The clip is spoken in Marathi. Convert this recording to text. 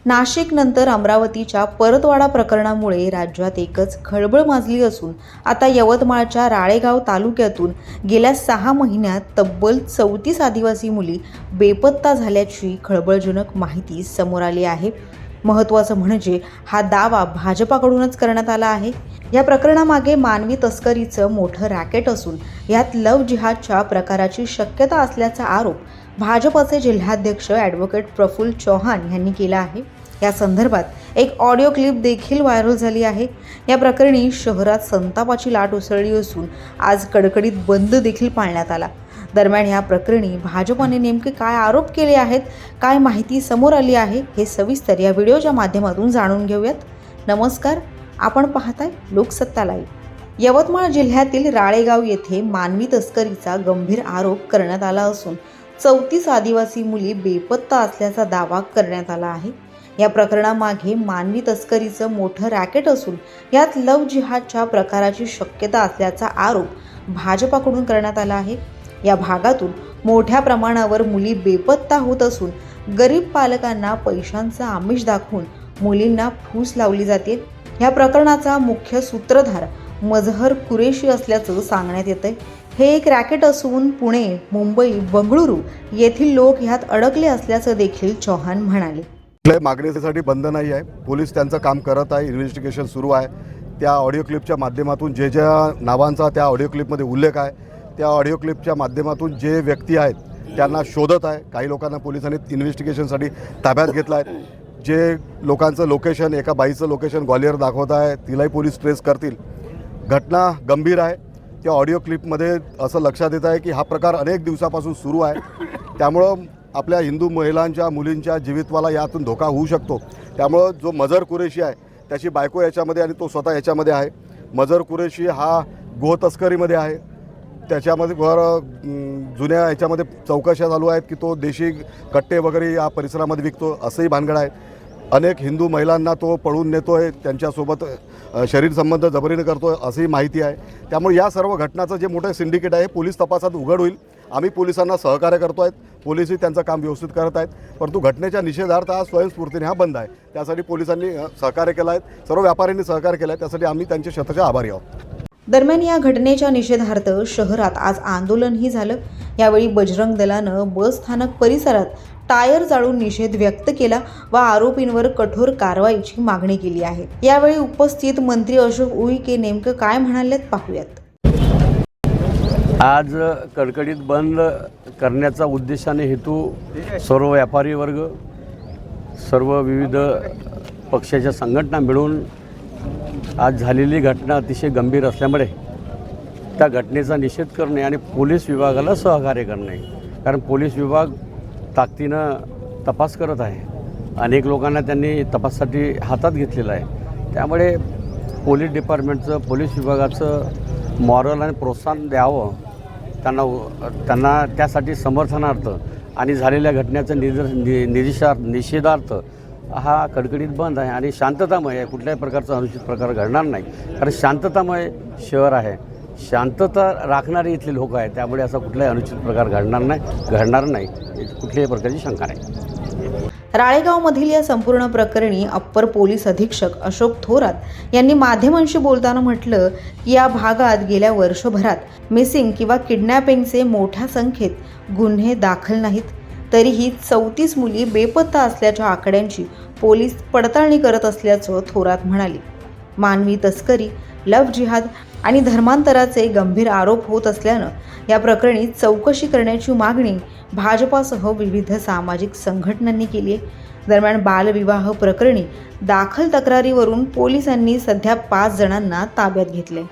नाशिकनंतर अमरावतीच्या परतवाडा प्रकरणामुळे राज्यात एकच खळबळ माजली असून आता यवतमाळच्या राळेगाव तालुक्यातून गेल्या 6 महिन्यात तब्बल 34 आदिवासी मुली बेपत्ता झाल्याची खळबळजनक माहिती समोर आली आहे। महत्त्वाचं म्हणजे हा दावा भाजपाकडूनच करण्यात आला आहे। या प्रकरणामागे मानवी तस्करीचं मोठं रॅकेट असून यात लव्ह जिहादच्या प्रकाराची शक्यता असल्याचा आरोप भाजपचे जिल्हाध्यक्ष ॲडव्होकेट प्रफुल्ल चौहान यांनी केला आहे। या संदर्भात एक ऑडिओ क्लिप देखील व्हायरल झाली आहे। या प्रकरणी शहरात संतापाची लाट उसळली असून आज कडकडीत बंद देखील पाळण्यात आला। दरम्यान या प्रकरणी भाजपने नेमके काय आरोप केले आहेत, काय माहिती समोर आली आहे, हे सविस्तर या व्हिडिओच्या माध्यमातून जाणून घेऊयात। नमस्कार, आपण पाहताय लोकसत्ता लाईव्ह। यवतमाळ जिल्ह्यातील राळेगाव येथे मानवी तस्करीचा गंभीर आरोप करण्यात आला असून 34 आदिवासी मुली बेपत्ता असल्याचा दावा करण्यात आला आहे। या प्रकरणामागे मानवी तस्करीचं मोठं रॅकेट असून यात लव्ह जिहादच्या प्रकाराची शक्यता असल्याचा आरोप भाजपाकडून करण्यात आला आहे। या भागातून मोठ्या प्रमाणावर मुली बेपत्ता होत असून गरीब पालकांना पैशांचं आमिष दाखवून मुलींना फूस लावली जाते। या प्रकरणाचा मुख्य सूत्रधार मजहर कुरेशी असल्याचं सांगण्यात येतंय। हे एक रॅकेट असून पुणे, मुंबई, बंगळुरू येथील लोक ह्यात अडकले असल्याचं देखील चौहान म्हणाले। मागणीसाठी बंद नाही आहे, पोलीस त्यांचं काम करत आहे, इन्व्हेस्टिगेशन सुरू आहे। त्या ऑडिओ क्लिपच्या माध्यमातून जे ज्या नावांचा त्या ऑडिओ क्लिपमध्ये उल्लेख आहे, त्या ऑडिओ क्लिपच्या माध्यमातून जे व्यक्ती आहेत त्यांना शोधत आहे। काही लोकांना पोलिसांनी इन्व्हेस्टिगेशनसाठी ताब्यात घेतलं आहे। जे लोकांचं लोकेशन, एका बाईचं लोकेशन ग्वालियर दाखवत आहे, तिलाही पोलीस ट्रेस करतील। घटना गंभीर आहे। त्या ऑडिओ क्लिपमध्ये असं लक्षात येत आहे की हा प्रकार अनेक दिवसापासून सुरू आहे। त्यामुळं आपल्या हिंदू महिलांच्या, मुलींच्या जीवितवाला यातून धोका होऊ शकतो। त्यामुळं जो मजहर कुरेशी आहे त्याची बायको याच्यामध्ये आणि तो स्वतः याच्यामध्ये आहे। मजहर कुरेशी हा गोतस्करीमध्ये आहे। त्याच्यामध्ये जुन्या याच्यामध्ये चौकशा चालू आहेत की तो देशी कट्टे वगैरे या परिसरामध्ये विकतो, असंही भानगड आहे। अनेक हिंदू महिलांना तो पळून नेतो आहे, त्यांच्यासोबत शरीर संबंध जबरीने करतो आहे, अशी माहिती आहे। त्यामुळे या सर्व घटनाचं जे मोठं सिंडिकेट आहे पोलीस तपासात उघड होईल। आम्ही पोलिसांना सहकार्य करतो आहेत, पोलीसही त्यांचं काम व्यवस्थित करत आहेत। परंतु घटनेच्या निषेधार्थ हा स्वयंस्फूर्तीने हा बंद आहे। त्यासाठी पोलिसांनी सहकार्य केलं आहे, सर्व व्यापाऱ्यांनी सहकार्य केलं आहे, त्यासाठी आम्ही त्यांचे शतशः आभारी आहोत। दरम्यान या घटनेच्या निषेधार्थ शहरात आज आंदोलनही झालं। यावेळी बजरंग दलानं बस स्थानक परिसरात टायर जाळून निषेध व्यक्त केला व आरोपींवर कठोर कारवाईची मागणी केली आहे। यावेळी उपस्थित मंत्री अशोक उईके नेमकं काय म्हणालेत पाहूयात। आज कडकडीत बंद करण्याचा उद्देशाने हेतू सर्व व्यापारी वर्ग, सर्व विविध पक्षाच्या संघटना मिळून आज झालेली घटना अतिशय गंभीर असल्यामुळे त्या घटनेचा निषेध करणे आणि पोलीस विभागाला सहकार्य करणे, कारण पोलीस विभाग ताकदीनं तपास करत आहे। अनेक लोकांना त्यांनी तपासासाठी हातात घेतलेलं आहे। त्यामुळे पोलीस डिपार्टमेंटचं, पोलीस विभागाचं मॉरल आणि प्रोत्साहन द्यावं त्यांना त्यासाठी समर्थनार्थ आणि झालेल्या घटनेचं निषेधार्थ हा कडकडीत बंद आहे आणि शांततामय आहे। कुठल्याही प्रकारचा अनुचित प्रकार घडणार नाही, कारण शांततामय शहर आहे, शांतता राखणारे इथले लोक आहेत। त्यामुळे असा कुठलाही अनुचित प्रकार घडणार नाही, कुठल्याही प्रकारची शंका नाही। राळेगावमधील या संपूर्ण प्रकरणी अप्पर पोलीस अधीक्षक अशोक थोरात यांनी माध्यमांशी बोलताना म्हटलं की या भागात गेल्या वर्षभरात मिसिंग किंवा किडनॅपिंगचे मोठ्या संख्येत गुन्हे दाखल नाहीत, तरीही 34 मुली बेपत्ता असल्याच्या आकड्यांची पोलीस पडताळणी करत असल्याचं थोरात म्हणाले। मानवी तस्करी, लव्ह जिहाद आणि धर्मांतराचे गंभीर आरोप होत असल्यानं या प्रकरणी चौकशी करण्याची मागणी भाजपासह विविध सामाजिक संघटनांनी केली आहे। दरम्यान बालविवाह प्रकरणी दाखल तक्रारीवरून पोलिसांनी सध्या 5 जणांना ताब्यात घेतले।